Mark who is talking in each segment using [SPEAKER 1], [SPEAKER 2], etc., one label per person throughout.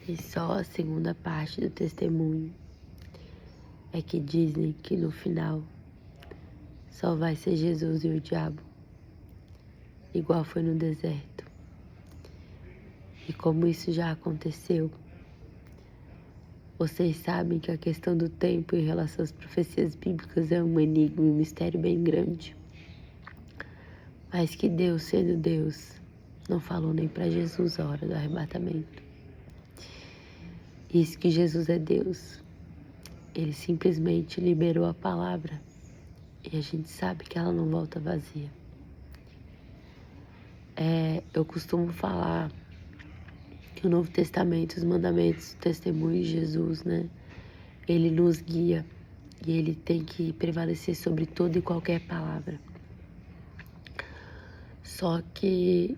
[SPEAKER 1] E só a segunda parte do testemunho é que dizem que no final só vai ser Jesus e o diabo, igual foi no deserto. E como isso já aconteceu, vocês sabem que a questão do tempo em relação às profecias bíblicas é um enigma e um mistério bem grande. Mas que Deus, sendo Deus, não falou nem para Jesus a hora do arrebatamento. Isso que Jesus é Deus. Ele simplesmente liberou a palavra e a gente sabe que ela não volta vazia. Eu costumo falar que o Novo Testamento, os mandamentos, o testemunho de Jesus, né? Ele nos guia e ele tem que prevalecer sobre toda e qualquer palavra. Só que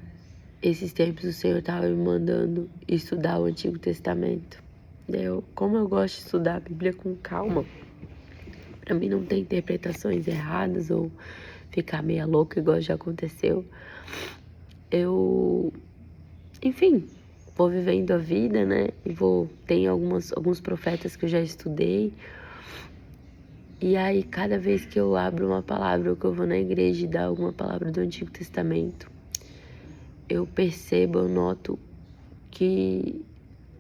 [SPEAKER 1] esses tempos o Senhor estava me mandando estudar o Antigo Testamento. Como eu gosto de estudar a Bíblia com calma, para mim não ter interpretações erradas ou ficar meia louca igual já aconteceu, enfim, vou vivendo a vida, né? E tem alguns profetas que eu já estudei. E aí, cada vez que eu abro uma palavra ou que eu vou na igreja e dar alguma palavra do Antigo Testamento, eu percebo, eu noto que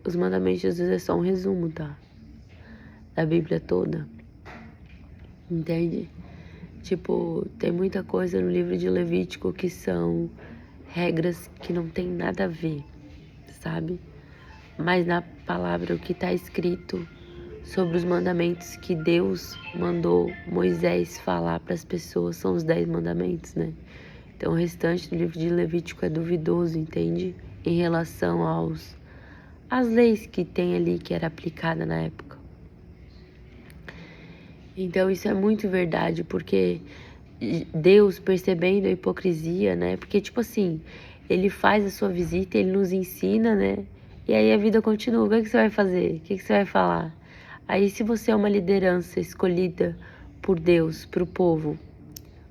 [SPEAKER 1] os mandamentos de Jesus é só um resumo, tá? Da Bíblia toda. Entende? Tipo, tem muita coisa no livro de Levítico que são regras que não tem nada a ver, sabe? Mas na palavra, o que está escrito sobre os mandamentos que Deus mandou Moisés falar para as pessoas são os 10 mandamentos, né? Então o restante do livro de Levítico é duvidoso, entende? Em relação às leis que tem ali, que era aplicada na época. Então isso é muito verdade, porque Deus, percebendo a hipocrisia, né? Porque tipo assim, ele faz a sua visita, ele nos ensina, né? E aí a vida continua. O que você vai fazer? O que você vai falar? Aí se você é uma liderança escolhida por Deus, para o povo,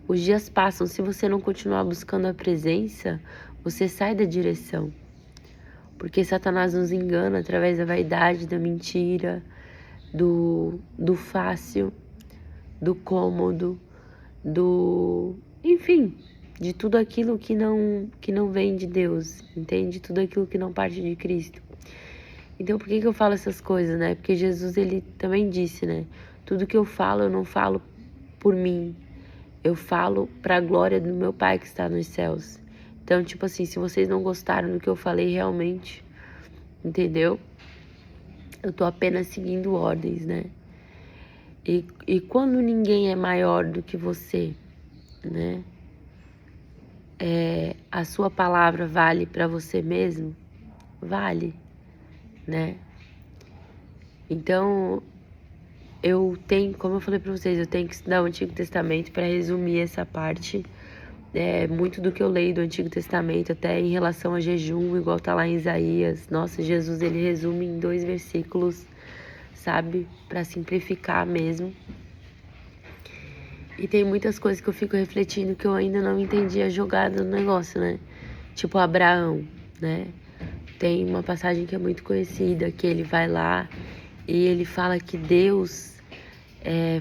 [SPEAKER 1] os dias passam, se você não continuar buscando a presença, você sai da direção. Porque Satanás nos engana através da vaidade, da mentira, do fácil, do cômodo, enfim, de tudo aquilo que não vem de Deus, entende? Tudo aquilo que não parte de Cristo. Então por que eu falo essas coisas, né? Porque Jesus, ele também disse, né? Tudo que eu falo, eu não falo por mim. Eu falo para a glória do meu Pai que está nos céus. Então, tipo assim, se vocês não gostaram do que eu falei realmente, entendeu? Eu tô apenas seguindo ordens, né? E quando ninguém é maior do que você, né? A sua palavra vale para você mesmo? Vale, né? Então, como eu falei para vocês, eu tenho que estudar o Antigo Testamento para resumir essa parte. Muito do que eu leio do Antigo Testamento, até em relação a jejum, igual tá lá em Isaías. Nossa, Jesus, ele resume em 2 versículos, sabe? Para simplificar mesmo. E tem muitas coisas que eu fico refletindo que eu ainda não entendi a jogada do negócio, né? Tipo Abraão, né? Tem uma passagem que é muito conhecida, que ele vai lá e ele fala que Deus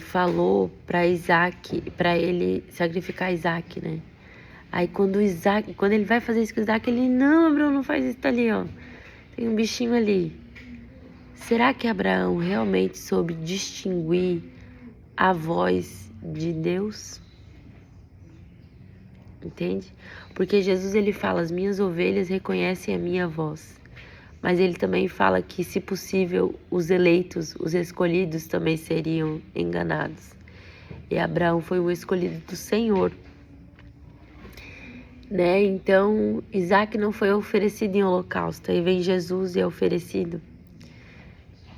[SPEAKER 1] falou para Isaac, para ele sacrificar Isaac, né? Aí quando ele vai fazer isso com Isaac, ele, não, Abraão, não faz isso, tá ali, ó. Tem um bichinho ali. Será que Abraão realmente soube distinguir a voz de Deus? Entende? Porque Jesus, ele fala, as minhas ovelhas reconhecem a minha voz. Mas ele também fala que, se possível, os eleitos, os escolhidos também seriam enganados. E Abraão foi o escolhido do Senhor, né? Então, Isaac não foi oferecido em holocausto. Aí vem Jesus e é oferecido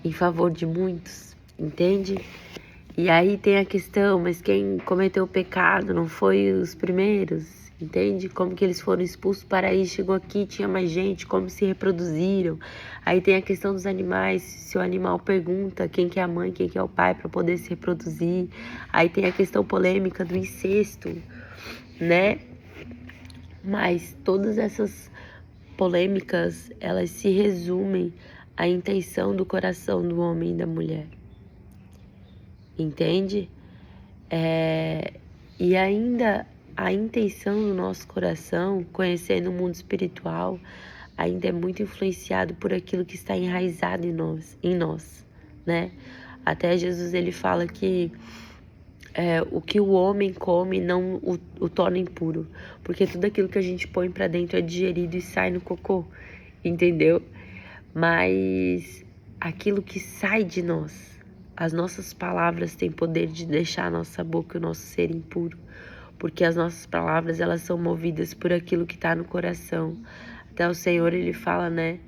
[SPEAKER 1] em favor de muitos, entende? E aí tem a questão, mas quem cometeu o pecado não foi os primeiros, entende? Como que eles foram expulsos para aí, chegou aqui, tinha mais gente, como se reproduziram. Aí tem a questão dos animais, se o animal pergunta quem que é a mãe, quem que é o pai para poder se reproduzir. Aí tem a questão polêmica do incesto, né? Mas todas essas polêmicas, elas se resumem à intenção do coração do homem e da mulher. Entende? E ainda a intenção do nosso coração, conhecendo o mundo espiritual, ainda é muito influenciado por aquilo que está enraizado em nós, né? Até Jesus, ele fala que o que o homem come não o torna impuro, porque tudo aquilo que a gente põe para dentro é digerido e sai no cocô, entendeu? Mas aquilo que sai de nós, as nossas palavras têm poder de deixar a nossa boca e o nosso ser impuro, porque as nossas palavras, elas são movidas por aquilo que está no coração. Até o Senhor, ele fala, né,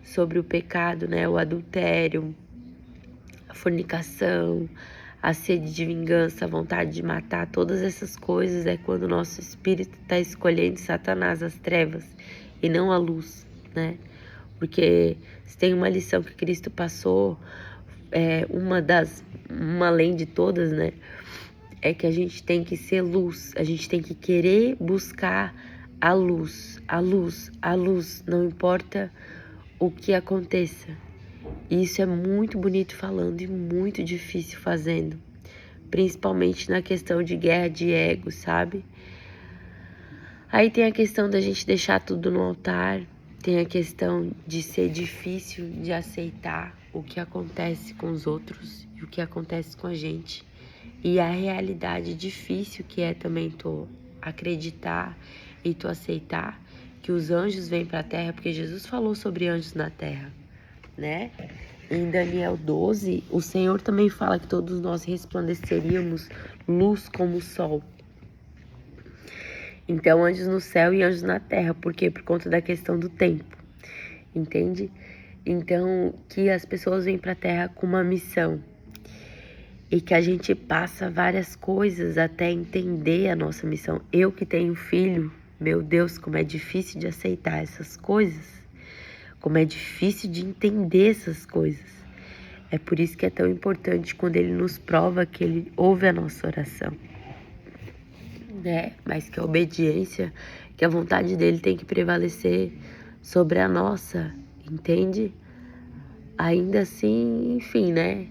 [SPEAKER 1] sobre o pecado, né, o adultério, a fornicação, a sede de vingança, a vontade de matar, todas essas coisas é quando o nosso espírito está escolhendo Satanás, as trevas, e não a luz, né? Porque se tem uma lição que Cristo passou, uma além de todas, né? É que a gente tem que ser luz, a gente tem que querer buscar a luz, a luz, a luz, não importa o que aconteça. E isso é muito bonito falando e muito difícil fazendo, principalmente na questão de guerra de ego, sabe? Aí tem a questão da gente deixar tudo no altar, tem a questão de ser difícil de aceitar o que acontece com os outros e o que acontece com a gente. E a realidade difícil que é também tu acreditar e tu aceitar que os anjos vêm para a terra, porque Jesus falou sobre anjos na terra, né? Em Daniel 12, o Senhor também fala que todos nós resplandeceríamos luz como o sol. Então, anjos no céu e anjos na terra. Por quê? Por conta da questão do tempo. Entende? Então, que as pessoas vêm para a terra com uma missão. E que a gente passa várias coisas até entender a nossa missão. Eu que tenho filho, meu Deus, como é difícil de aceitar essas coisas. Como é difícil de entender essas coisas. É por isso que é tão importante quando ele nos prova que ele ouve a nossa oração. Né? Mas que a obediência, que a vontade dele tem que prevalecer sobre a nossa, entende? Ainda assim, enfim, né?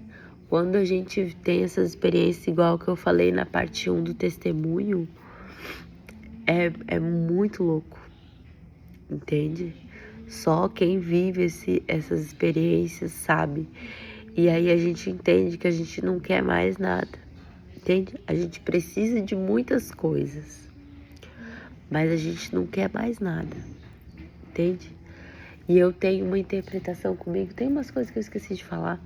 [SPEAKER 1] Quando a gente tem essas experiências igual que eu falei na parte 1 do testemunho, é muito louco, entende? Só quem vive essas experiências sabe. E aí a gente entende que a gente não quer mais nada, entende? A gente precisa de muitas coisas, mas a gente não quer mais nada, entende? E eu tenho uma interpretação comigo, tem umas coisas que eu esqueci de falar,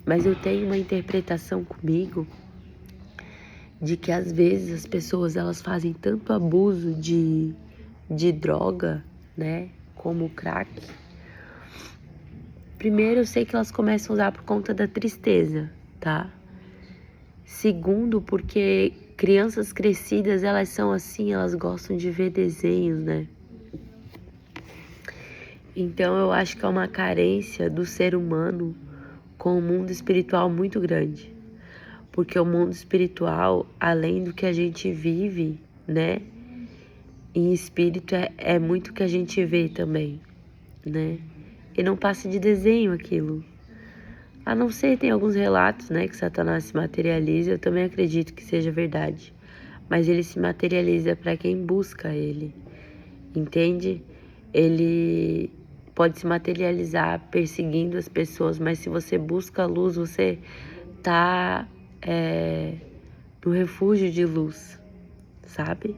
[SPEAKER 1] mas eu tenho uma interpretação comigo de que às vezes as pessoas, elas fazem tanto abuso de droga, né, como o crack. Primeiro, eu sei que elas começam a usar por conta da tristeza, tá? Segundo, porque crianças crescidas, elas são assim, elas gostam de ver desenhos, né? Então, eu acho que é uma carência do ser humano com o mundo espiritual muito grande. Porque o mundo espiritual, além do que a gente vive, né? Em espírito, é muito o que a gente vê também, né? E não passa de desenho aquilo. A não ser, tem alguns relatos, né, que Satanás se materializa, eu também acredito que seja verdade. Mas ele se materializa para quem busca ele, entende? Ele pode se materializar perseguindo as pessoas, mas se você busca a luz, você tá no refúgio de luz, sabe?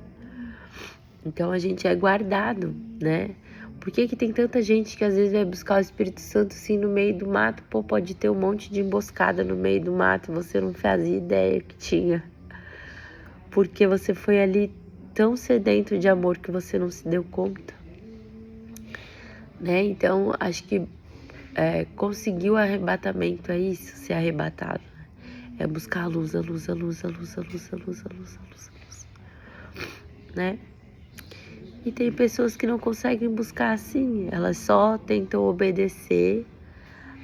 [SPEAKER 1] Então a gente é guardado, né? Por que tem tanta gente que às vezes vai buscar o Espírito Santo assim no meio do mato? Pô, pode ter um monte de emboscada no meio do mato e você não fazia ideia que tinha. Porque você foi ali tão sedento de amor que você não se deu conta. Né? Então, acho que conseguir o arrebatamento é isso, ser arrebatado. Né? É buscar a luz, a luz, a luz, a luz, a luz, a luz, a luz, a luz, a luz. Né? E tem pessoas que não conseguem buscar assim, elas só tentam obedecer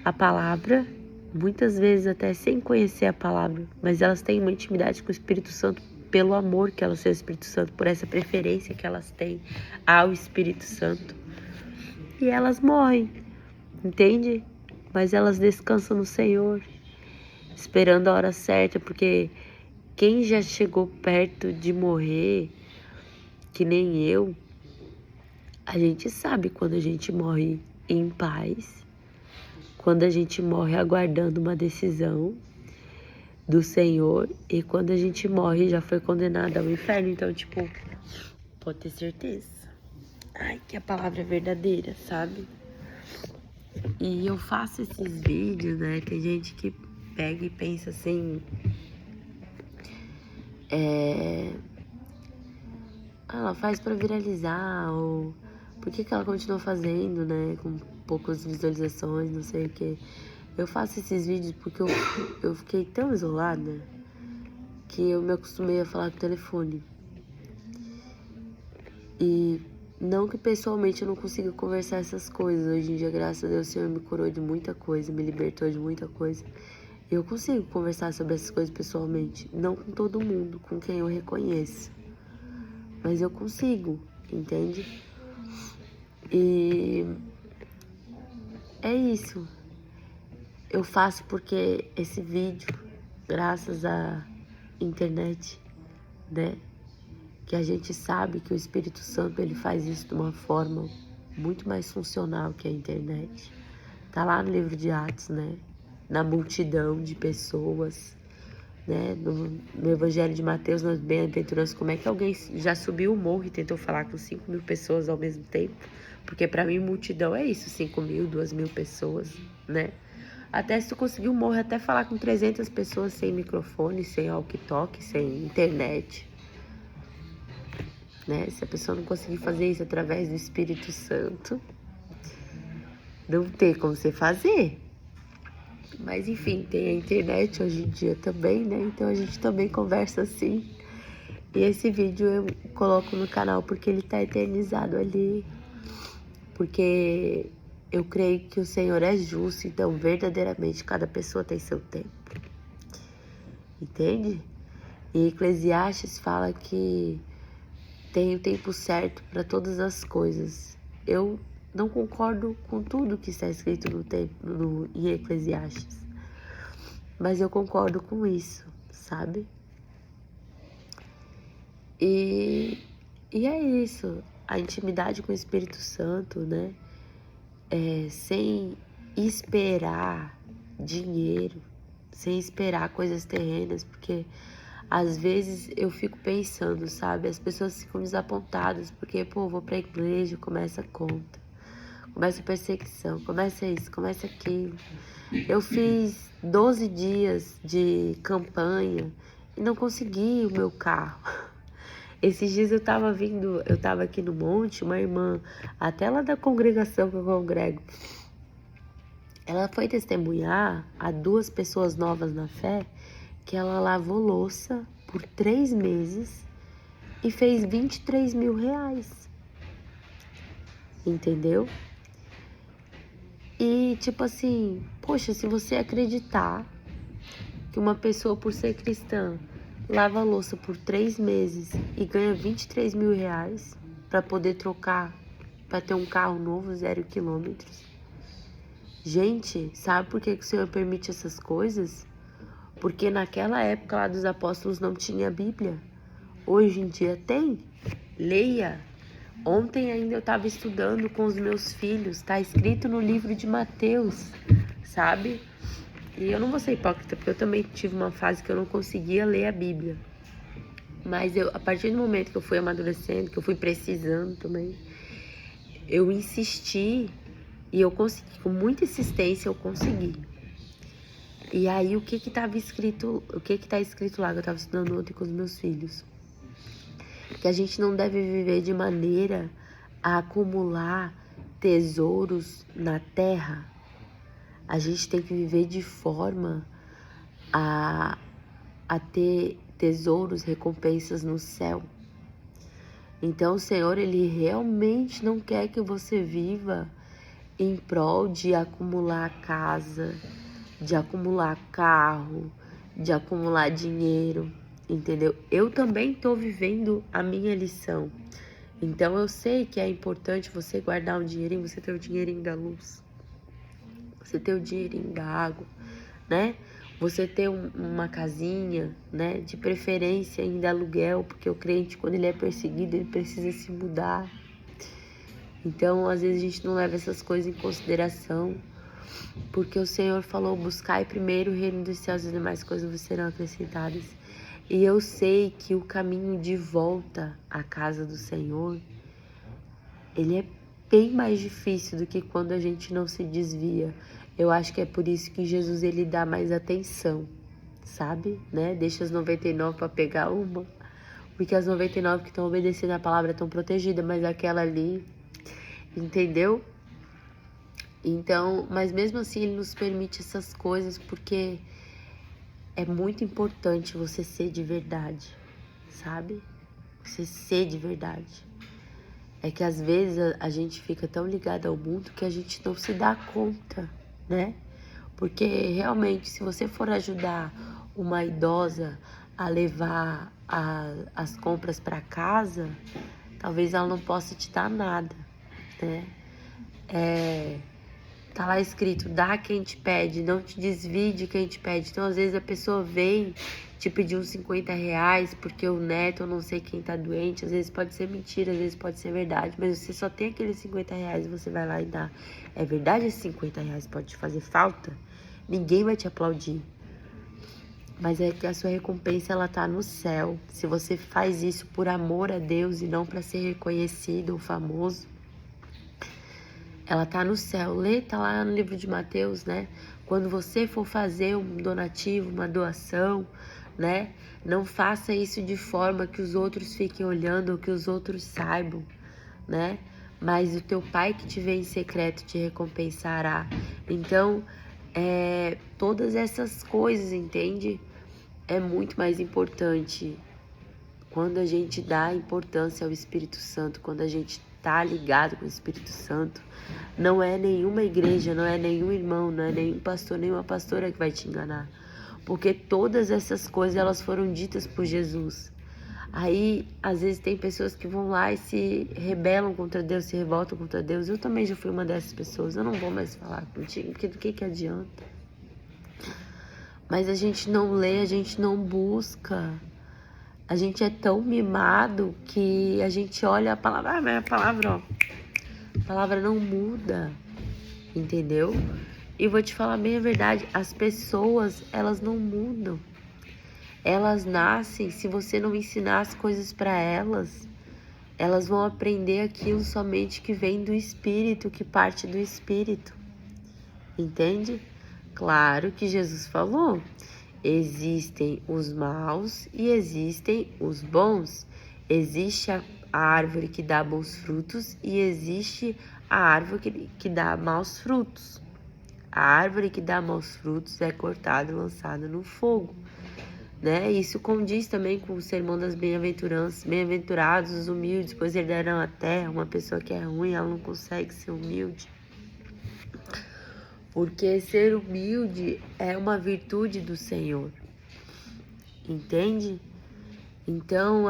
[SPEAKER 1] a palavra, muitas vezes até sem conhecer a palavra, mas elas têm uma intimidade com o Espírito Santo pelo amor que elas têm ao Espírito Santo, por essa preferência que elas têm ao Espírito Santo, e elas morrem, entende? Mas elas descansam no Senhor, esperando a hora certa, porque quem já chegou perto de morrer, que nem eu, a gente sabe quando a gente morre em paz, quando a gente morre aguardando uma decisão do Senhor e quando a gente morre já foi condenado ao inferno. Então, tipo, pode ter certeza. Ai, que a palavra é verdadeira, sabe? E eu faço esses vídeos, né? Tem gente que pega e pensa assim, ela faz pra viralizar, ou por que ela continua fazendo, né? Com poucas visualizações, não sei o que. Eu faço esses vídeos porque eu fiquei tão isolada que eu me acostumei a falar com o telefone. E não que pessoalmente eu não consiga conversar essas coisas. Hoje em dia, graças a Deus, o Senhor me curou de muita coisa, me libertou de muita coisa. Eu consigo conversar sobre essas coisas pessoalmente. Não com todo mundo, com quem eu reconheço. Mas eu consigo, entende? E é isso. Eu faço porque esse vídeo, graças à internet, né? Que a gente sabe que o Espírito Santo, ele faz isso de uma forma muito mais funcional que a internet. Tá lá no livro de Atos, né? Na multidão de pessoas, né? No Evangelho de Mateus, nas bem-aventuranças, como é que alguém já subiu o morro e tentou falar com 5.000 pessoas ao mesmo tempo? Porque pra mim, multidão é isso, 5.000, 2.000 pessoas, né? Até se tu conseguir o morro, até falar com 300 pessoas sem microfone, sem walkie-talkie, sem internet, né? Se a pessoa não conseguir fazer isso através do Espírito Santo, não tem como você fazer. Mas enfim, tem a internet hoje em dia também, né? Então a gente também conversa assim. E esse vídeo eu coloco no canal porque ele tá eternizado ali. Porque eu creio que o Senhor é justo, então verdadeiramente cada pessoa tem seu tempo. Entende? E Eclesiastes fala que tem o tempo certo para todas as coisas. Eu não concordo com tudo que está escrito em Eclesiastes, mas eu concordo com isso, sabe? E é isso, a intimidade com o Espírito Santo, né? Sem esperar dinheiro, sem esperar coisas terrenas, porque às vezes eu fico pensando, sabe? As pessoas ficam desapontadas, porque, pô, vou pra igreja, começa a conta, começa a perseguição, começa isso, começa aquilo. Eu fiz 12 dias de campanha e não consegui o meu carro. Esses dias eu tava aqui no monte, uma irmã, até lá da congregação que eu congrego, ela foi testemunhar a 2 pessoas novas na fé que ela lavou louça por 3 meses e fez 23 mil reais. Entendeu? E tipo assim, poxa, se você acreditar que uma pessoa, por ser cristã, lava louça por 3 meses e ganha 23 mil reais para poder trocar, para ter um carro novo, 0 quilômetros. Gente, sabe por que o Senhor permite essas coisas? Porque naquela época lá dos apóstolos não tinha Bíblia. Hoje em dia tem. Leia. Ontem ainda eu estava estudando com os meus filhos. Tá escrito no livro de Mateus, sabe? E eu não vou ser hipócrita, porque eu também tive uma fase que eu não conseguia ler a Bíblia. Mas a partir do momento que eu fui amadurecendo, que eu fui precisando também, eu insisti e eu consegui, com muita insistência eu consegui. E aí o que tá escrito lá, que eu tava estudando ontem com os meus filhos? Que a gente não deve viver de maneira a acumular tesouros na terra. A gente tem que viver de forma a ter tesouros, recompensas no céu. Então o Senhor, Ele realmente não quer que você viva em prol de acumular casa, de acumular carro, de acumular dinheiro, entendeu? Eu também tô vivendo a minha lição. Então eu sei que é importante você guardar um dinheirinho, você ter o dinheirinho da luz, você ter o dinheirinho da água, né? Você ter uma casinha, né? De preferência ainda aluguel, porque o crente, quando ele é perseguido, ele precisa se mudar. Então, às vezes a gente não leva essas coisas em consideração, porque o Senhor falou: buscai primeiro o reino dos céus e as demais coisas vos serão acrescentadas. E eu sei que o caminho de volta à casa do Senhor, ele é bem mais difícil do que quando a gente não se desvia. Eu acho que é por isso que Jesus, ele dá mais atenção, sabe? Né? Deixa as 99 para pegar uma, porque as 99 que estão obedecendo a palavra estão protegidas, mas aquela ali, entendeu? Então, mas mesmo assim ele nos permite essas coisas porque é muito importante você ser de verdade, sabe? Você ser de verdade. É que às vezes a gente fica tão ligado ao mundo que a gente não se dá conta, né? Porque realmente, se você for ajudar uma idosa a levar as compras para casa, talvez ela não possa te dar nada, né? Tá lá escrito: dá quem te pede, não te desvie de quem te pede. Então, às vezes, a pessoa vem te pedir uns 50 reais porque o neto ou não sei quem tá doente. Às vezes pode ser mentira, às vezes pode ser verdade, mas você só tem aqueles 50 reais e você vai lá e dá. É verdade, esses 50 reais pode te fazer falta? Ninguém vai te aplaudir. Mas é que a sua recompensa, ela tá no céu. Se você faz isso por amor a Deus e não para ser reconhecido ou famoso, ela tá no céu. Lê, tá lá no livro de Mateus, né? Quando você for fazer um donativo, uma doação, né? Não faça isso de forma que os outros fiquem olhando ou que os outros saibam, né? Mas o teu pai que te vê em secreto te recompensará. Então, todas essas coisas, entende? É muito mais importante quando a gente dá importância ao Espírito Santo, quando a gente tá ligado com o Espírito Santo. Não é nenhuma igreja, não é nenhum irmão, não é nenhum pastor, nenhuma pastora que vai te enganar. Porque todas essas coisas, elas foram ditas por Jesus. Aí, às vezes, tem pessoas que vão lá e se rebelam contra Deus, se revoltam contra Deus. Eu também já fui uma dessas pessoas. Eu não vou mais falar contigo, porque do que adianta? Mas a gente não lê, a gente não busca. A gente é tão mimado que a gente olha a palavra, mas a palavra, ó, a palavra não muda, entendeu? E vou te falar bem a verdade, as pessoas, elas não mudam. Elas nascem, se você não ensinar as coisas para elas, elas vão aprender aquilo somente que vem do Espírito, que parte do Espírito. Entende? Claro que Jesus falou: existem os maus e existem os bons. Existe a árvore que dá bons frutos e existe a árvore que dá maus frutos. A árvore que dá maus frutos é cortada e lançada no fogo, né? Isso condiz também com o sermão das bem-aventuranças. Bem-aventurados os humildes, pois herdarão a terra. Uma pessoa que é ruim, ela não consegue ser humilde. Porque ser humilde é uma virtude do Senhor, entende? Então,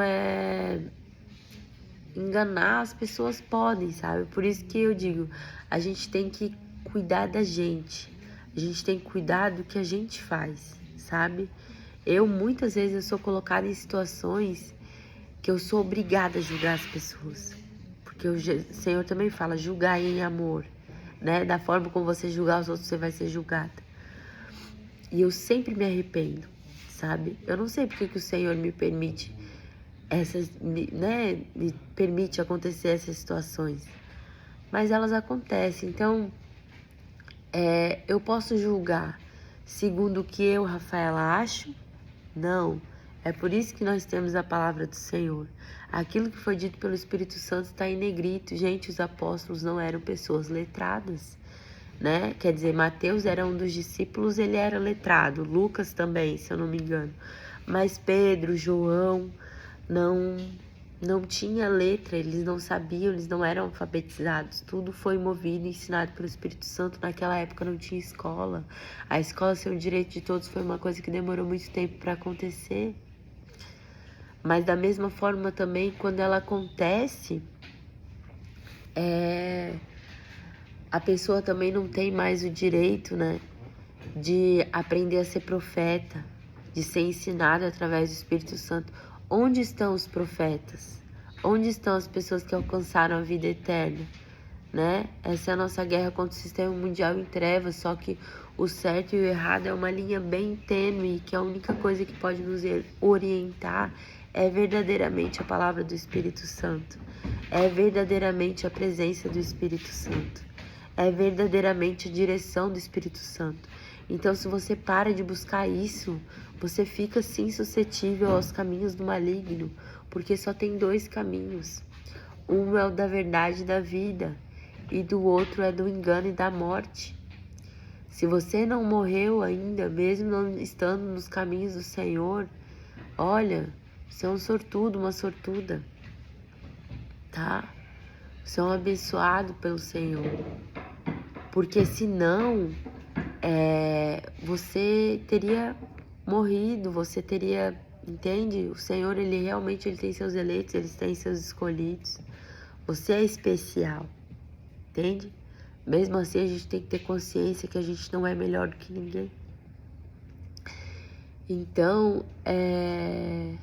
[SPEAKER 1] enganar as pessoas podem, sabe? Por isso que eu digo, a gente tem que cuidar da gente. A gente tem que cuidar do que a gente faz, sabe? Muitas vezes, eu sou colocada em situações que eu sou obrigada a julgar as pessoas. Porque o Senhor também fala: julgar em amor, né? Da forma como você julgar os outros, você vai ser julgada. E eu sempre me arrependo, sabe? Eu não sei porque que o Senhor me permite me permite acontecer essas situações, mas elas acontecem. Então, eu posso julgar segundo o que eu, Rafaela, acho? Não. É por isso que nós temos a palavra do Senhor. Aquilo que foi dito pelo Espírito Santo está em negrito. Gente, os apóstolos não eram pessoas letradas, né? Quer dizer, Mateus era um dos discípulos, ele era letrado. Lucas também, se eu não me engano. Mas Pedro, João, não tinha letra, eles não sabiam, eles não eram alfabetizados. Tudo foi movido e ensinado pelo Espírito Santo. Naquela época não tinha escola. A escola ser o direito de todos foi uma coisa que demorou muito tempo para acontecer. Mas da mesma forma também, quando ela acontece, a pessoa também não tem mais o direito, né, de aprender a ser profeta, de ser ensinado através do Espírito Santo. Onde estão os profetas? Onde estão as pessoas que alcançaram a vida eterna? Né? Essa é a nossa guerra contra o sistema mundial em trevas, só que o certo e o errado é uma linha bem tênue, que a única coisa que pode nos orientar é verdadeiramente a palavra do Espírito Santo, é verdadeiramente a presença do Espírito Santo, é verdadeiramente a direção do Espírito Santo. Então, se você para de buscar isso, você fica sim suscetível aos caminhos do maligno, porque só tem dois caminhos. Um é o da verdade e da vida, e do outro é do engano e da morte. Se você não morreu ainda, mesmo não estando nos caminhos do Senhor, olha, você é um sortudo, uma sortuda, tá? Você é um abençoado pelo Senhor. Porque senão, você teria morrido, você teria, entende? O Senhor, ele realmente ele tem seus eleitos, ele tem seus escolhidos. Você é especial. Entende? Mesmo assim, a gente tem que ter consciência que a gente não é melhor do que ninguém. Então, é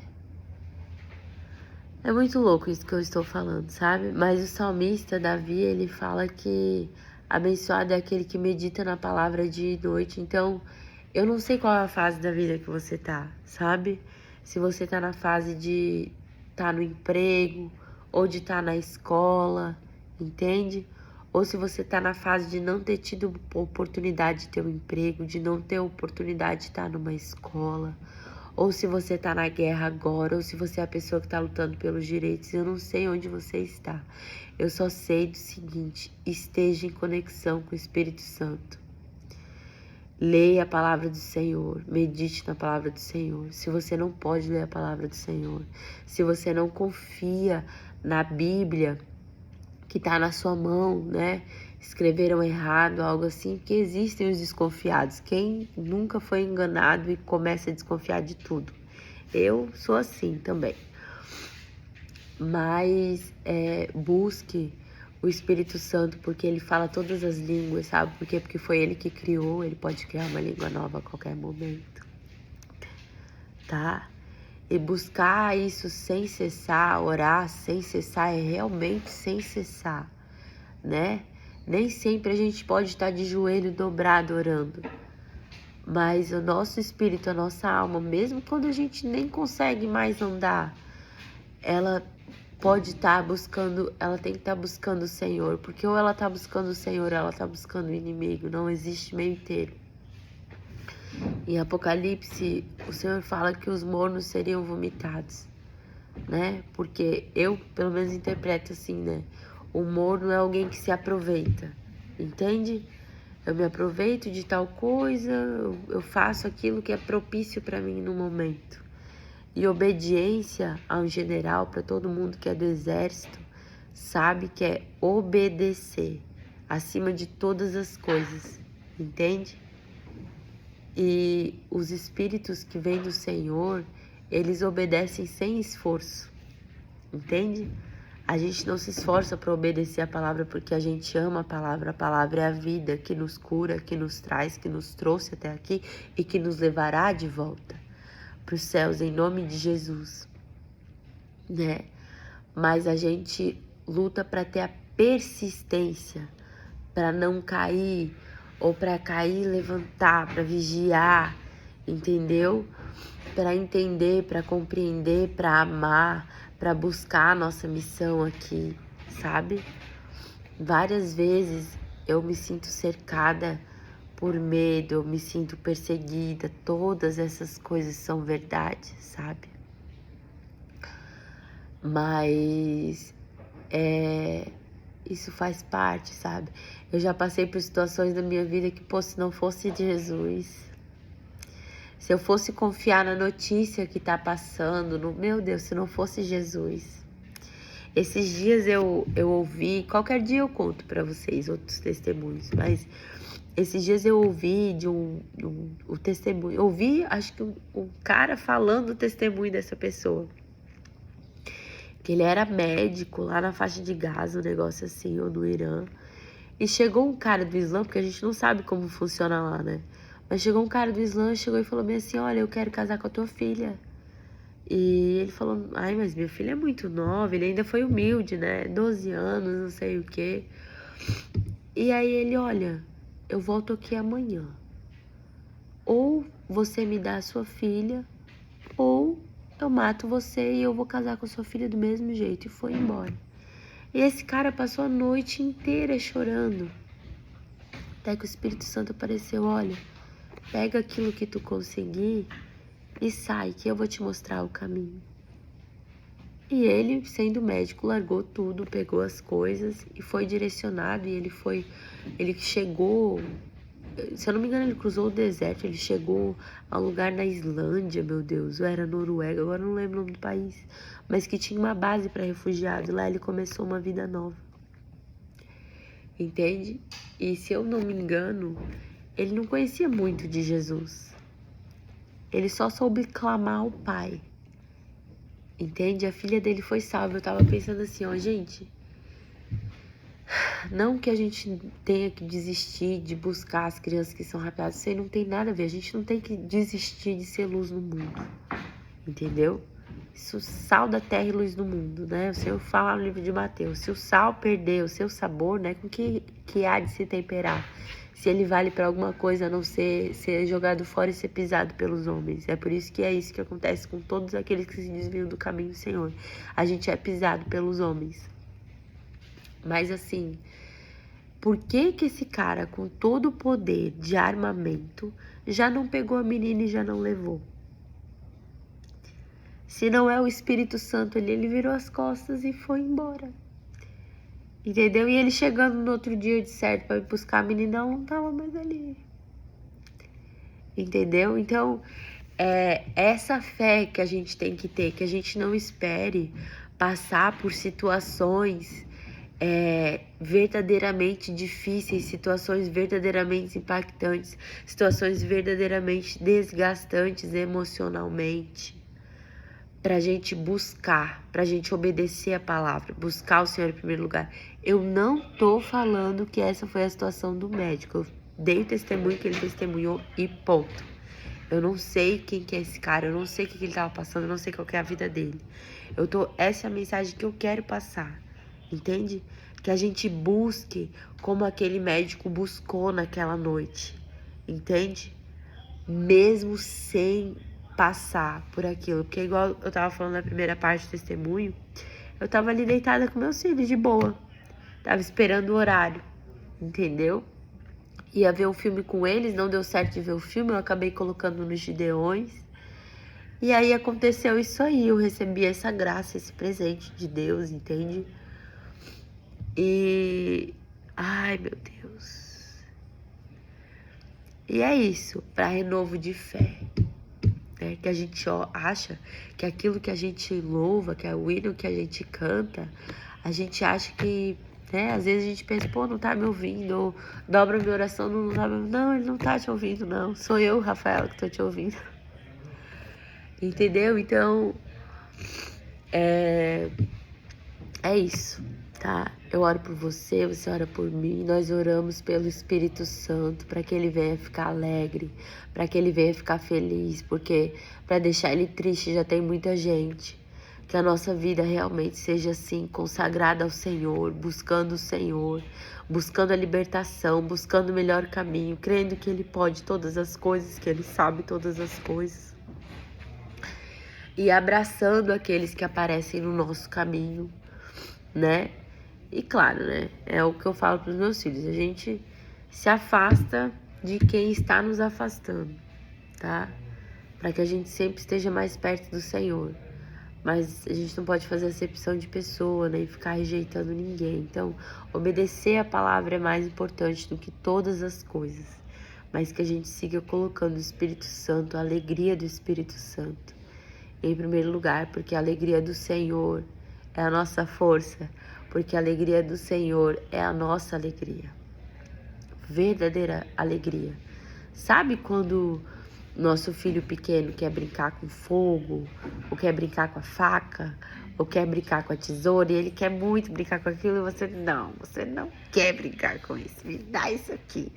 [SPEAKER 1] muito louco isso que eu estou falando, sabe? Mas o salmista, Davi, ele fala que abençoado é aquele que medita na palavra dia e noite. Então, eu não sei qual é a fase da vida que você tá, sabe? Se você tá na fase de tá no emprego ou de tá na escola, entende? Ou se você tá na fase de não ter tido oportunidade de ter um emprego, de não ter oportunidade de estar numa escola, ou se você tá na guerra agora, ou se você é a pessoa que tá lutando pelos direitos, eu não sei onde você está. Eu só sei do seguinte: esteja em conexão com o Espírito Santo. Leia a palavra do Senhor, medite na palavra do Senhor. Se você não pode ler a palavra do Senhor, se você não confia na Bíblia que tá na sua mão, né? Escreveram errado, algo assim, porque existem os desconfiados. Quem nunca foi enganado e começa a desconfiar de tudo? Eu sou assim também. Mas busque o Espírito Santo, porque ele fala todas as línguas, sabe? Por quê? Porque foi ele que criou, ele pode criar uma língua nova a qualquer momento, tá? E buscar isso sem cessar, orar sem cessar, é realmente sem cessar, né? Nem sempre a gente pode estar de joelho dobrado orando, mas o nosso espírito, a nossa alma, mesmo quando a gente nem consegue mais andar, ela pode estar buscando, ela tem que estar buscando o Senhor, porque ou ela está buscando o Senhor, ou ela está buscando o inimigo, não existe meio termo. Em Apocalipse, o Senhor fala que os mornos seriam vomitados, né? Porque eu, pelo menos, interpreto assim, né? O morno é alguém que se aproveita, entende? Eu me aproveito de tal coisa, eu faço aquilo que é propício para mim no momento. E obediência a um general, para todo mundo que é do exército, sabe que é obedecer acima de todas as coisas, entende? E os espíritos que vêm do Senhor, eles obedecem sem esforço, entende? A gente não se esforça para obedecer a palavra porque a gente ama a palavra é a vida que nos cura, que nos traz, que nos trouxe até aqui e que nos levará de volta para os céus em nome de Jesus, né? Mas a gente luta para ter a persistência, para não cair, ou para cair e levantar, para vigiar, entendeu? Para entender, para compreender, para amar, para buscar a nossa missão aqui, sabe? Várias vezes eu me sinto cercada por medo, eu me sinto perseguida, todas essas coisas são verdade, sabe? Mas isso faz parte, sabe? Eu já passei por situações da minha vida que, pô, se não fosse de Jesus, se eu fosse confiar na notícia que tá passando, meu Deus, se não fosse Jesus. Esses dias eu ouvi, qualquer dia eu conto pra vocês outros testemunhos, mas esses dias eu ouvi o testemunho, eu ouvi, acho que um cara falando o testemunho dessa pessoa. que ele era médico lá na faixa de Gaza, um negócio assim, ou no Irã. E chegou um cara do Islã, porque a gente não sabe como funciona lá, né? Mas chegou um cara do Islã, chegou e falou bem assim, olha, eu quero casar com a tua filha. E ele falou, ai, mas minha filha é muito nova, ele ainda foi humilde, né? 12 anos, não sei o quê. E aí ele, olha, eu volto aqui amanhã. Ou você me dá a sua filha, ou eu mato você e eu vou casar com a sua filha do mesmo jeito. E foi embora. E esse cara passou a noite inteira chorando. Até que o Espírito Santo apareceu, olha, pega aquilo que tu conseguir e sai, que eu vou te mostrar o caminho. E ele, sendo médico, largou tudo, pegou as coisas e foi direcionado. E ele chegou, se eu não me engano, ele cruzou o deserto, ele chegou a um lugar na Islândia, meu Deus, ou era Noruega, agora eu não lembro o nome do país, mas que tinha uma base para refugiados. Lá ele começou uma vida nova, entende? E se eu não me engano, ele não conhecia muito de Jesus, ele só soube clamar ao Pai, entende? A filha dele foi salva. Eu tava pensando assim, ó, gente, não que a gente tenha que desistir de buscar as crianças que são raptadas, isso aí não tem nada a ver. A gente não tem que desistir de ser luz no mundo, entendeu? Isso, sal da terra e luz do mundo, né? O Senhor fala no livro de Mateus, se o sal perder o seu sabor, né, com que há de se temperar? Se ele vale para alguma coisa a não ser jogado fora e ser pisado pelos homens. É por isso que é isso que acontece com todos aqueles que se desviam do caminho do Senhor. A gente é pisado pelos homens. Mas assim, por que esse cara, com todo o poder de armamento, já não pegou a menina e já não levou? Se não é o Espírito Santo ali, ele virou as costas e foi embora. Entendeu? E ele chegando no outro dia de certo para ir buscar a menina, ela não tava mais ali. Entendeu? Então, é essa fé que a gente tem que ter, que a gente não espere passar por situações verdadeiramente difíceis, situações verdadeiramente impactantes, situações verdadeiramente desgastantes emocionalmente, pra gente buscar, pra gente obedecer a palavra, buscar o Senhor em primeiro lugar. Eu não tô falando que essa foi a situação do médico, eu dei o testemunho que ele testemunhou e ponto. Eu não sei quem que é esse cara, eu não sei o que ele tava passando, eu não sei qual que é a vida dele. Essa é a mensagem que eu quero passar, entende? Que a gente busque como aquele médico buscou naquela noite, entende? Mesmo sem passar por aquilo. Porque igual eu tava falando na primeira parte do testemunho, eu tava ali deitada com meus filhos, de boa. Tava esperando o horário, entendeu? Ia ver um filme com eles, não deu certo de ver o filme, eu acabei colocando nos Gideões. E aí aconteceu isso aí, eu recebi essa graça, esse presente de Deus, entende? E... ai, meu Deus. E é isso, para renovo de fé. Né? Que a gente acha que aquilo que a gente louva, que é o hino que a gente canta, a gente acha que... né? Às vezes a gente pensa, pô, não tá me ouvindo, ou dobra minha oração, não tá me ouvindo. Não, ele não tá te ouvindo, não. Sou eu, Rafael, que tô te ouvindo. Entendeu? Então, é isso, tá? Eu oro por você, você ora por mim, nós oramos pelo Espírito Santo, para que ele venha ficar alegre, para que ele venha ficar feliz, porque para deixar ele triste já tem muita gente. Que a nossa vida realmente seja assim, consagrada ao Senhor, buscando o Senhor, buscando a libertação, buscando o melhor caminho, crendo que Ele pode todas as coisas, que Ele sabe todas as coisas. E abraçando aqueles que aparecem no nosso caminho, né? E claro, né? É o que eu falo para os meus filhos, a gente se afasta de quem está nos afastando, tá? Para que a gente sempre esteja mais perto do Senhor. Mas a gente não pode fazer acepção de pessoa, nem ficar rejeitando ninguém. Então, obedecer a palavra é mais importante do que todas as coisas. Mas que a gente siga colocando o Espírito Santo, a alegria do Espírito Santo, em primeiro lugar, porque a alegria do Senhor é a nossa força, porque a alegria do Senhor é a nossa alegria. Verdadeira alegria. Sabe quando nosso filho pequeno quer brincar com fogo, ou quer brincar com a faca, ou quer brincar com a tesoura e ele quer muito brincar com aquilo e você não quer brincar com isso, me dá isso aqui.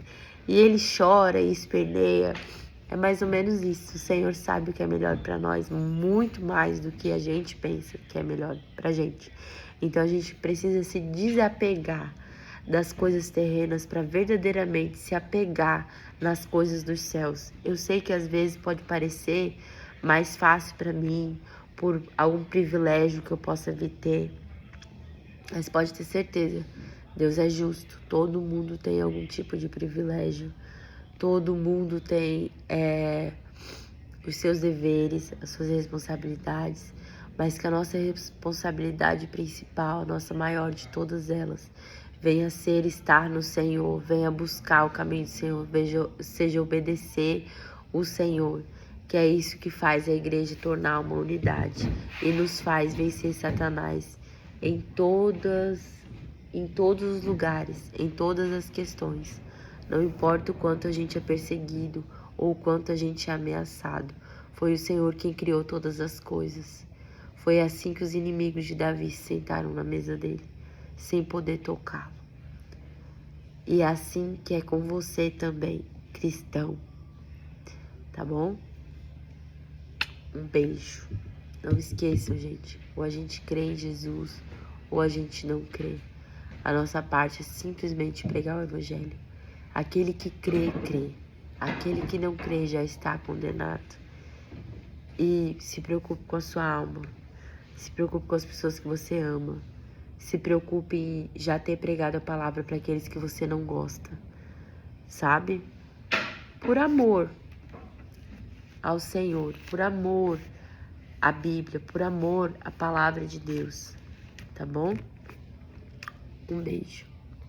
[SPEAKER 1] E ele chora e esperneia. É mais ou menos isso. O Senhor sabe o que é melhor para nós, muito mais do que a gente pensa que é melhor pra gente. Então a gente precisa se desapegar das coisas terrenas para verdadeiramente se apegar nas coisas dos céus. Eu sei que às vezes pode parecer mais fácil para mim, por algum privilégio que eu possa vir ter, mas pode ter certeza, Deus é justo. Todo mundo tem algum tipo de privilégio, todo mundo tem os seus deveres, as suas responsabilidades, mas que a nossa responsabilidade principal, a nossa maior de todas elas, venha a ser estar no Senhor, venha buscar o caminho do Senhor, seja obedecer o Senhor, que é isso que faz a igreja tornar uma unidade e nos faz vencer Satanás em todos os lugares, em todas as questões. Não importa o quanto a gente é perseguido ou o quanto a gente é ameaçado, foi o Senhor quem criou todas as coisas. Foi assim que os inimigos de Davi se sentaram na mesa dele, sem poder tocá-lo. E é assim que é com você também, cristão. Tá bom? Um beijo. Não esqueçam, gente. Ou a gente crê em Jesus, ou a gente não crê. A nossa parte é simplesmente pregar o evangelho. Aquele que crê, crê. Aquele que não crê já está condenado. E se preocupe com a sua alma. Se preocupe com as pessoas que você ama. Se preocupe em já ter pregado a palavra para aqueles que você não gosta. Sabe? Por amor ao Senhor, por amor à Bíblia, por amor à palavra de Deus. Tá bom? Um beijo.